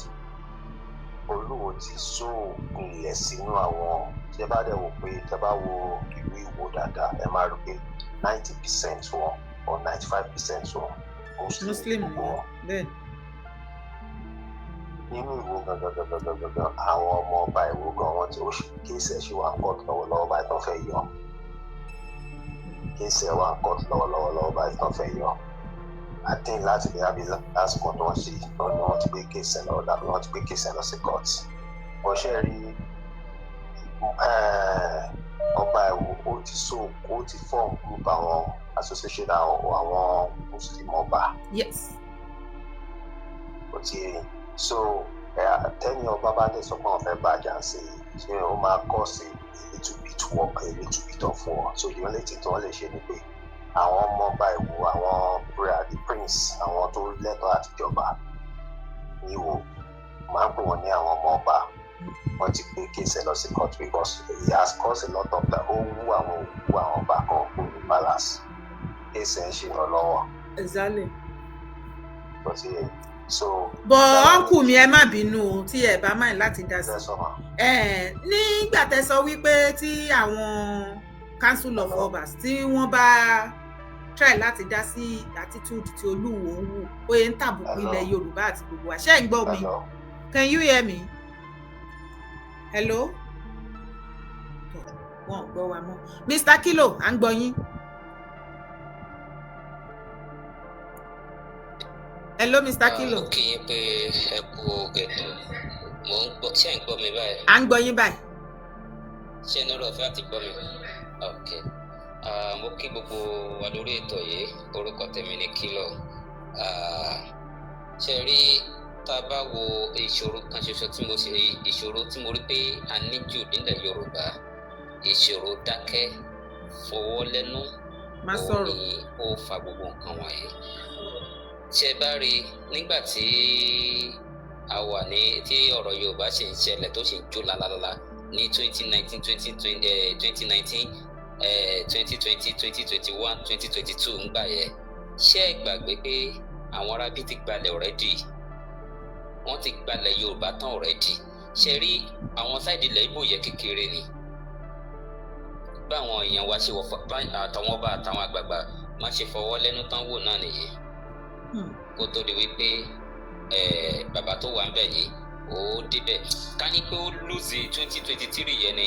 Olúwo ti so gúnlẹ̀ sínú àwọn tẹ́ bá dẹ̀ wò pé tẹ́ bá wo ìlú Ìwó dáadáa ẹ máa rí pé 90% wọn or 95% wọn Muslim wọn. Nínú Ìwó gangan àwọn ọmọ ọba Ìwó gan wọn tí ó ṣe kéèsì ẹ̀ ṣì wà ń kọ́ọ̀tù lọ́wọ́lọ́wọ́ báyìí tán fẹ́ yọ kéèsì ẹ̀ wà ń kọ́ọ̀tù lọ́wọ́lọ́wọ́ báyìí tán fẹ́ yọ. I think láti bí abí lásìkò tó ń ṣe lọ́nà wọn ti gbé kéèsì ẹ̀ lọ sí court. Wọ́n ṣe rí ọba Ìwó ó ti form group àwọn association àwọn Muslim ọba. Yes. Ó ti so tẹ́ni ọba bá dé sọ pé wọ́n fẹ́ bàjá sí ṣé ó máa kọ́ sí little bit work, a little bit of war. So the only thing to all ṣe ni pé àwọn ọmọ ọba Ìwó, àwọn the prince, àwọn tó lẹ́tọ̀ọ́ àti jọba ní Ìwó máa ń pè wọ́n ní àwọn ọmọ ọba. Wọ́n ti gbé kéṣẹ́ lọ sí court because he has caused a lot of that. Ó wú àwọn ọba kan kó ní palace. Kéṣẹ́ ń ṣe lọ lọ́wọ́. Exactly. So but uncle mi ẹ má bínú o tí ẹ bá máa láti dá sí. Nígbà tẹ́ sọ wípé tí àwọn council of obas tí wọ́n bá try láti dá sí attitude tí Olúwo ń wù ó yẹ ń tàbùkù ilẹ̀ Yorùbá àti gbogbo àṣẹ ń gbọ́ mi. Can you hear me? Hello? Wọ́n gbọ́ wa mọ́. Mr. Kilo, à ń gbọ́ yín. Hello, Mr. Kilo. Kí yín pé ẹ kú gẹ̀dọ̀. Mo ń gbọ́, ṣé ń gbọ́ mi báyìí? À ń gbọ́ yín báyìí. Ṣé ní ọ̀rọ̀ ọ̀fẹ́ àti gbọ́ mi? Ok. Mo kí gbogbo wa lórí ètò yìí, orúkọ tèmi ni Kilo. Ṣé rí tá a bá wo ìṣòro kan ṣoṣo tí mo ṣe ìṣòro tí mo rí pé a ní jù nílẹ̀ Yorùbá, ìṣòro dákẹ́ fọwọ́ lẹ́nu, òun ni ó fa gbogbo nǹkan wọ̀nyí. Ṣé bá rí nígbà tí a wà ní tí ọ̀rọ̀ Yorùbá ṣe ń ṣẹlẹ̀ tó ṣe ń jó lálálálá ní 2019, 2020, 2021, 2022 ńgbà yẹn, ṣé ẹ gbàgbé pé àwọn arábí ti gbalẹ̀ already, wọ́n ti gbalẹ̀ Yorùbá tán already. Ṣé rí àwọn sáìdì ilẹ̀ Ìgbò yẹ kékeré ni bá àwọn èèyàn wa ṣe àtàwọn ọba àtàwọn àgbààgbà má ṣe fọwọ́ lẹ́nu tán wò náà nìyí. Kó tó di wípé bàbá tó wà ń bẹ̀ yìí ó débẹ̀ ká ní pé ó lose 2023 yẹn ni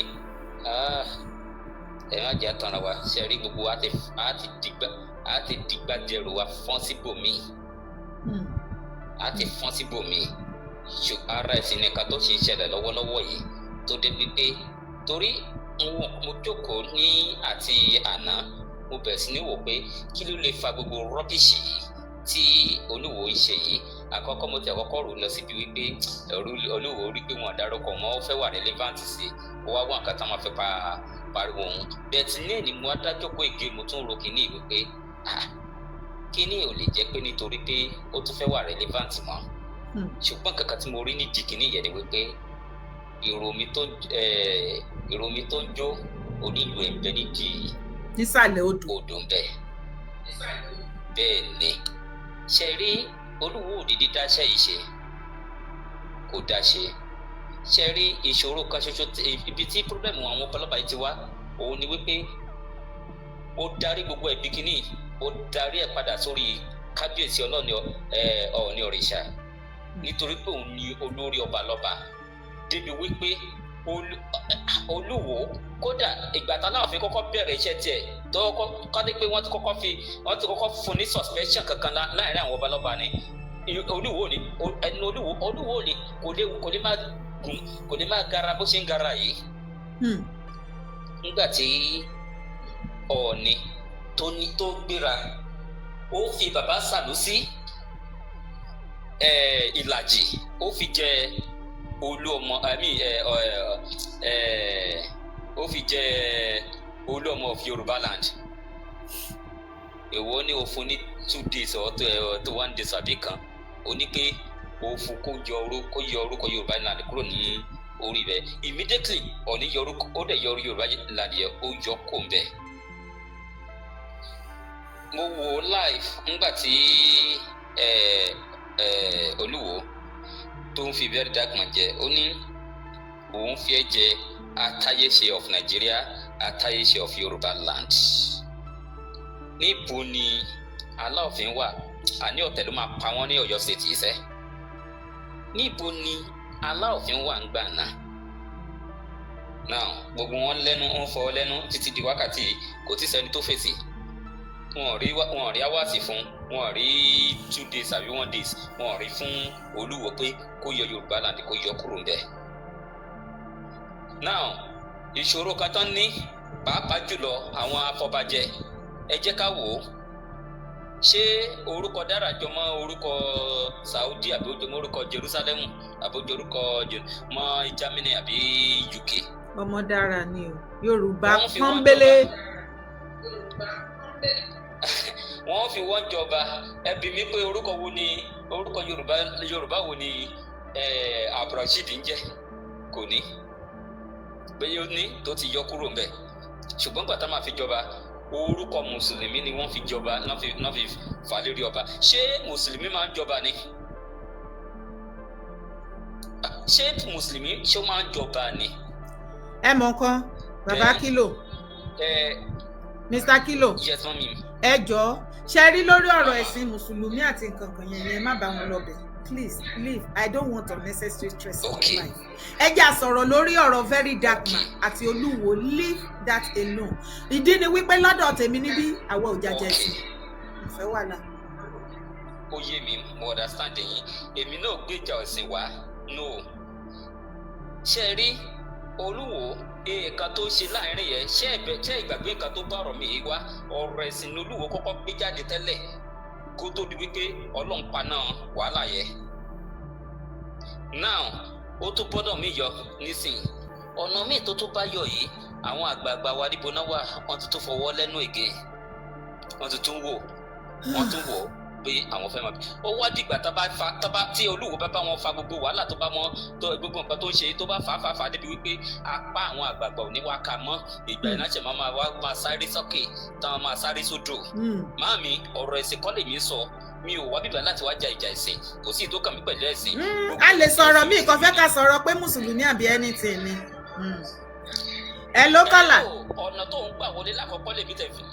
ẹ má jẹ́ àtọ̀nà wa. Ṣe rí gbogbo á ti dìgbà jẹrù wa fọ́n síbòmíì, á ti fọ́n síbòmíì. Ara ẹ̀sìn nìkan tó ṣe ṣẹlẹ̀ lọ́wọ́lọ́wọ́ yìí tó dé wípé torí mo jókòó ní àti àná mo bẹ̀rẹ̀ sí ní wò pé kí ló lè fa gbogbo rọ́bìṣì yìí tí Olúwo ń ṣe yìí. Àkọ́kọ́ mo ti àkọ́kọ́ rò lọ síbi wípé Olúwo rí pé wọn dárúkọ wọn ó fẹ́ wà relevant sí ó wá wọn nǹkan tá máa fẹ́ pariwo òun. Bẹ́ẹ̀ ní èní mo adájọ́ pé ègé mo tún ro kínní wípé kínní ò lè jẹ́ pé nítorí pé ó tún fẹ́ wà relevant mọ́. Ṣùgbọ́n kankan tí mo rí ní jìkínní yẹn ni wípé èrò mi tó ń jó onílù ẹ̀ ń bẹ nídìí nísàlẹ̀ odò ń bẹ. Bẹ́ẹ̀ ni ṣe rí Olúwo òdìdí dáṣẹ́ yìí ṣe kò dáṣe. Ṣe rí ìṣòro kan ṣoṣo ibi tí pírọ́blẹ̀mù àwọn ọlọ́pàá yìí ti wá òun ni wípé ó darí gbogbo ẹ̀bí kínní ó darí ẹ̀ padà sórí kábíyèsí Ọọ̀ni òrìṣà nítorí pé òun ni olórí ọba lọ́ba débi wípé Olúwo kódà ìgbà tá Aláàfin kọ́kọ́ bẹ̀rẹ̀ iṣẹ́ tiẹ̀ tó kọ́ dé pé wọ́n ti kọ́kọ́ fún ní suspension kankan láàrin àwọn ọba lọ́ba ni Olúwo ni Olúwo ni kò lè má gara bó ṣe ń gara yìí. Nígbà tí Ọọ̀ni tó gbéra ó fi bàbá Sànúsí Ìlàjì ó fi jẹ Olúọmọ ó fi jẹ Olúọmọ of Yorùbá land. Èwo ni ó fún ní 2 days or to 1 day àbí kan ó ní pé ó fún kó yọ orúkọ Yorùbá land kúrò ní orí rẹ̀. Immediately Ọọ̀ni ó dẹ̀ yọ Yorùbá land yẹn ó yọ kó ń bẹ̀. Mo wò live nígbà tí Olúwo tó ń fi very dark man jẹ ó ní òun fẹ́ jẹ Atayese of Nigeria, Atayese of Yorùbá land. Níbo ni Aláàfin wà? Àní ọ̀tẹ̀ ló máa pa wọ́n ní Ọ̀yọ́ state yìí sẹ́. Níbo ni Aláàfin wà ń gbà náà? Now gbogbo wọn lẹ́nu ń fọ lẹ́nu títí di wákàtí kò tí sẹ́ni tó fèsì. Wọ́n rí awáàsì fún, wọ́n rí 2 days àbí 1 days, wọ́n rí fún Olúwo pé kó yọ Yorùbá land kó yọ kúrò ń bẹ̀. Now ìṣòro kan tán ní pàápàá jùlọ àwọn afọbajẹ ẹ jẹ́ ká wò ó. Ṣé orúkọ dára jọ mọ́ orúkọ Saudi àbí ó jọ mọ́ orúkọ Jerusalem àbí ó jọ orúkọ mọ́ Germany àbí UK? ọmọ dára ni o Yorùbá pọ́nbélé. wọ́n fi wọ́n jọba ẹbí mi pé orúkọ Yorùbá wo ni Abdulrasheed ń jẹ́ kò ní bẹ́ẹ̀ ó ní tó ti yọ kúrò ń bẹ̀ ṣùgbọ́n gbàtà máa fi jọba orúkọ mùsùlùmí ni wọ́n fi jọba náà fi fà lórí ọba ṣé mùsùlùmí máa ń jọba ni ṣé mùsùlùmí ṣé ó máa ń jọba ni. ẹ mọ nǹkan bàbá Kilo Mr. Kilo yes mami. ẹ jọ̀ọ́ ṣe rí lórí ọ̀rọ̀ ẹ̀sìn mùsùlùmí àti nǹkan kan yẹn má bá wọn lọ bẹ̀ please leave I don't want unnecessary stress in my life. ẹ jà sọ̀rọ̀ lórí ọ̀rọ̀ very dark man àti Olúwo leave that alone. ìdí ni wípé lọ́dọ̀ tèmi níbí àwa ò jàjẹ́ sí ìfẹ́ wà lá. ó yé mi mo understand yín èmi náà gbèjà ẹ̀sìn wá no ṣe rí Olúwo nǹkan tó ṣe láàrin yẹn ṣé ìgbàgbé nǹkan tó bá ọ̀rọ̀ mi yìí wá ọ̀rọ̀ ẹ̀sìn Olúwo kọ́kọ́ gbé jáde tẹ́lẹ̀ kó tó di wípé Ọlọ́run paná wàhálà yẹn now ó tún gbọ́dọ̀ mí yọ nísìnyí ọ̀nà míì tó tún bá yọ yìí àwọn àgbààgbà wa níbo náà wà wọ́n tún fọwọ́ lẹ́nu ègé wọ́n tún wò pé àwọn fẹ́ máa bí ó wá dìgbà tí Olúwo bá wọn fa gbogbo wàhálà tó bá wọn gbogbo nǹkan tó ń ṣe tó bá fà débi wípé apá àwọn àgbààgbà ò ní wá ka mọ́ ìgbà ìnáṣẹ máa sáré sókè táwọn máa sáré sódò máàmí ọ̀rọ̀ ẹ̀sìn kọ́ lèmi sọ mi ò wá bíbá láti wá ja ìjà ẹ̀sìn kò sí ìtó kàn mí pẹ̀lú ẹ̀sìn. a lè sọ̀rọ̀ mi kò fẹ́ ká sọ̀rọ̀ pé mùsùlùmí àbí anything ni ẹ ló kọ́là. ọ̀nà tó ń gbà wọlé lákọ̀ọ́kọ́ lèmi tẹ̀ fi.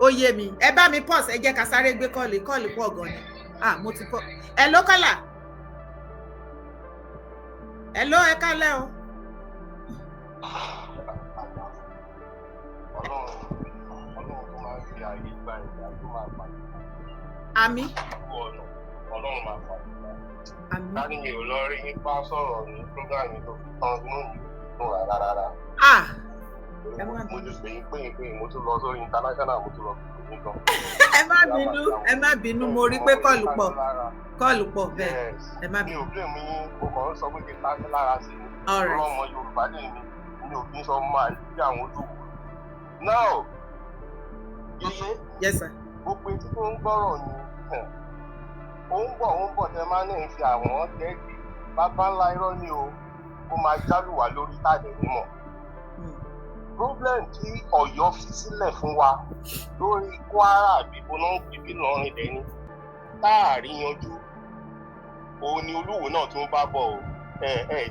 Ó yé mi ẹ bá mi pause ẹ jẹ́ ká sáré gbé kọ́ọ̀lì pọ̀ gan ni mo ti pọ̀ ẹ ló kọ́là ẹ ló ẹ kálẹ̀ o. Ọlọ́run tó máa ń fi ààyè gba ìgbà tó máa pa àmín. Ọlọ́run máa pa ìgbà. àmín. ká ní mi ò lọ rí nípa sọ̀rọ̀ ní program yìí tó fi tán inú mi dùn rárá. mo ti pè é mo tún lọ sórí international mo tún lọ sí nǹkan. ẹ má bínú mo rí pé kọ́ọ̀lù pọ̀ bẹ́ẹ̀ ẹ má bínú. mi ò blé mi o kàn ń sọ pé kí n tá lára sí i. ọmọ Yorùbá lè mi ò kí ń sọ máa bí àwọn Olúwo. now yes sir. gbogbo etí tó ń gbọ́rọ̀ ni ó ń bọ̀ tẹ máa ń fi àwọn tẹ́ẹ̀kì bàbá ńlá irọ́ ni o ó máa jálù wá lórí tàdé nímọ̀. problem tí Ọ̀yọ́ fi sílẹ̀ fún wa lórí Kwara bíbo náà bíbí lọrin lẹ́ni táàrí yanjú òun ni Olúwo náà tó ń bá bọ̀ o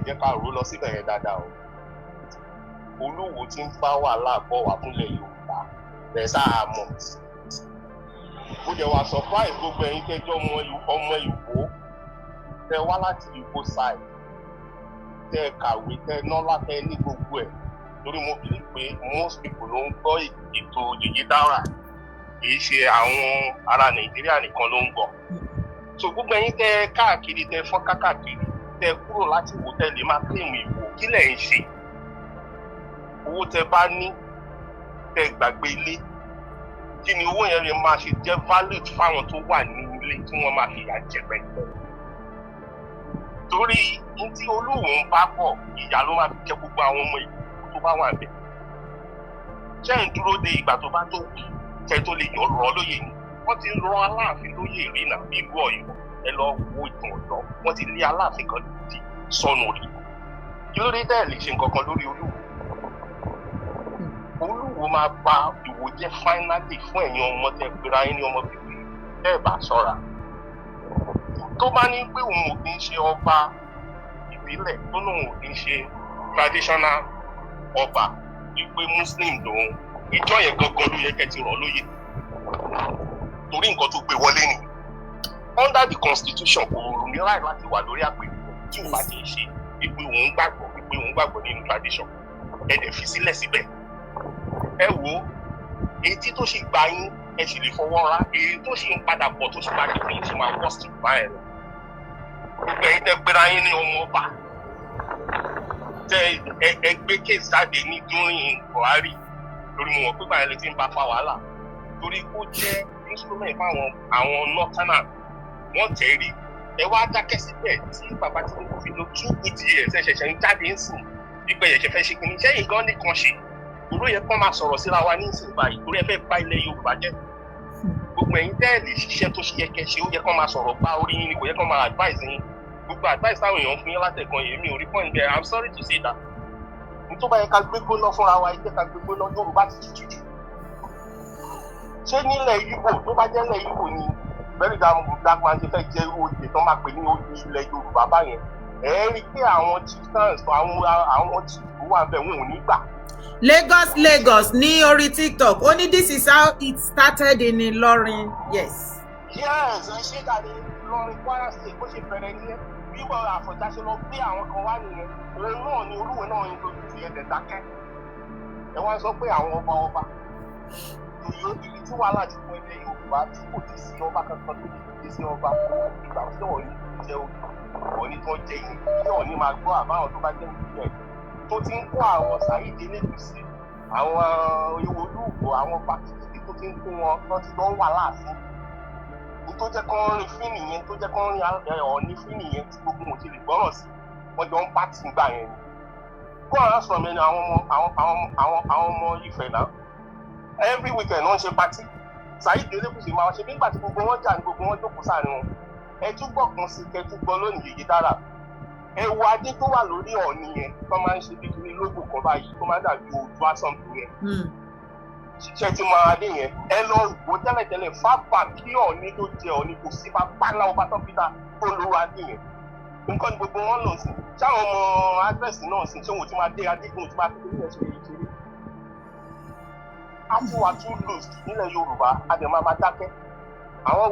jẹ́ ká rò lọ síbẹ̀ yẹn dáadáa o. Olúwo ti ń bá wàhálà bọ̀ wá fúnlẹ̀ Yorùbá bẹ́ẹ̀ sáà mọ̀. Mo jẹ́ wá surprise gbogbo ẹ̀yin tẹ́jọ́ ọmọ Ìwó tẹ wá láti Ìwó side tẹ kàwé tẹ nọ́lá tẹ ní gbogbo ẹ̀ lórí mo believe pé most people ló ń gbọ́ ètò Yèyé Dáúrà kì í ṣe àwọn ará Nàìjíríà nìkan ló ń gbọ́. So gbogbo ẹ̀yin tẹ káàkiri tẹ fọ́n káàkiri tẹ kúrò láti Ìwó tẹ lè máa claim Ìwó kí lẹ̀ ń ṣe owó tẹ bá ní tẹ gbàgbé ilé kí ni owó yẹn lè máa ṣe jẹ́ valid fáwọn tó wà ní ilé tí wọ́n máa fi yà jẹ pẹ̀lú. Torí ní tí Olúwo ń bá bọ̀ ìyá ló máa fi jẹ gbogbo àwọn ọmọ ìlú tó bá wà bẹ̀. Ṣé ń dúró de ìgbà tó bá tó kù kẹ́ tó lè yọ̀ rọ́ lóyè ni? Wọ́n ti rọ Aláàfin lóyè rí náà nílùú Ọ̀yọ́ ẹ lọ wo ìtàn Ọ̀yọ́ wọ́n ti lé Aláàfin kan ti sọnù rí. Kí ló dé tẹ́ lè ṣe nǹkan kan lórí Olúwo? Olúwo máa ba Ìwó jẹ́ fáínálì fún ẹ̀yin ọmọ tẹ́ gbéra yín ní ọmọ bíbí ẹ bá ṣọ́ra. Tó bá ní pé òun ò kí ń ṣe ọba ìbílẹ̀ tó lóun ò kí ń ṣe traditional ọba wípé Muslim lòun ìjọ yẹn gangan ló yẹ kẹ́ ti rọ̀ lóyè torí nǹkan tó gbé wọlé ni. Under the constitution kò ní ráì láti wà lórí àpèrè tí ò bá ti ń ṣe wípé òun gbàgbọ́ nínú tradition ẹ dẹ̀ fi sílẹ̀ síbẹ̀. Ẹ wo etí tó ṣe gbà yín ẹ sì lè fọwọ́ ra èyí tó ṣe ń padà bọ̀ tó ṣe máa dé fún yín ṣe máa wọ́ sí ìgbà ẹ̀ lọ. Gbogbo ẹ̀yin tẹ́ gbéra yín ní ọmọ ọba tẹ ẹ gbé kéèsì jáde ní during Buhari lórí mo mọ̀ pé báyìí lè ti ń bá fa wàhálà torí ó jẹ́ instrument fáwọn àwọn northerners wọ́n tẹ̀ rí ẹ wá dákẹ́ síbẹ̀ tí bàbá tí wọ́n fi lo 2 good years ẹ ṣẹ̀ṣẹ̀ ń jáde ń sìn ìgbẹ́ yẹn ṣe fẹ́ ṣe kìíní sẹ́yìn gan nìkan ṣe ìró yẹn kàn máa sọ̀rọ̀ síra wa ní ìsìn báyìí torí ẹ fẹ́ bá ilẹ̀ Yorùbá jẹ́ gbogbo ẹ̀yin tẹ́ẹ̀lì ṣiṣẹ́ tó ṣe yẹ kẹ́ ṣe ó yẹ kán máa sọ̀rọ̀ bá orí yín ni kò yẹ kán máa advice yín gbogbo advice táwọn èèyàn fún yín látẹ̀kan yìí mi ò rí point bẹ́ẹ̀ I'm sorry to say that tó bá yẹ ká gbé gbóná fúnra wa jẹ́ ká gbé gbóná Yorùbá ti tutù jù ṣé nílẹ̀ Ìgbò tó bá jẹ́ nílẹ̀ Ìgbò ni bẹ́ẹ̀ dàgbà ṣe fẹ́ jẹ́ oyè tó máa pè ní oyè ilẹ̀ Yorùbá báyẹn rí pé àwọn chieftains àwọn chief tó wà bẹ́ẹ̀ wọn ò ní gbà. Lagos ní orí TikTok ó ní this is how it started in Ilorin. Yes. Yes, ẹ ṣe dàdé Ìlọrin Kwara State bó ṣe bẹ̀rẹ̀ ní wíwọ Àfọ̀njá ṣe lọ gbé àwọn kan wá nìyẹn òun náà ni Olúwo náà ń lójú ti ẹ̀dẹ̀ dákẹ́ ẹ wá sọ pé àwọn ọba ìyó ibi tí wàhálà ti fún ilẹ̀ Yorùbá tí kò ti sí ọba kankan tó ti sí ọba ìgbà tí Ọọ̀ni jẹ Ọọ̀ni tó jẹ yìí tí Ọọ̀ni máa gbọ́ àbáwọn tó bá jẹ́ ìpínlẹ̀ tó ti ń kó àwọn Saheed Elégùṣì àwọn Olúwo àwọn pàtàkì tó ti ń kó wọn tó ti lọ wà láàfin tó jẹ́ kán rin fún nìyẹn tó jẹ́ kán rin Ọọ̀ni fún nìyẹn tí gbogbo wọn ti lè gbọ́ràn sí wọ́n jọ ń pàtì gbà yẹn ni kó àwọn sọ̀rọ̀ mẹ́ni àwọn ọmọ Ifẹ̀ náà every weekend wọ́n ṣe party Saheed Elégùṣì máa ṣe nígbà tí gbogbo wọn jà ní gbogbo wọn jókòó sáàrin wọn ẹ tún gbọ́ kan sí kẹ tún gbọ́ lónìí Yèyé Dára ẹ wo adé tó wà lórí Ọọ̀ni yẹn tó máa ń ṣe bí kiri lógò kan báyìí tó máa ń dàbí ojú àsọ̀mpù yẹn ṣiṣẹ́ tí máa dé yẹn ẹ lọ wò tẹ́lẹ̀tẹ́lẹ̀ fábà kí Ọọ̀ni tó jẹ Ọọ̀ni kò sí bá pálá ọba tó fi ta tó lówó adé yẹn nǹkan ni gbogbo wọn lọ sí sáwọn ọmọ adrẹ́sì náà sí ṣé wọn ti máa dé adégun tí máa fi ní ẹ̀ṣẹ̀ yìí kiri á ti wà tún lò nílẹ̀ Yorùbá a dẹ̀ máa dákẹ́ àwọn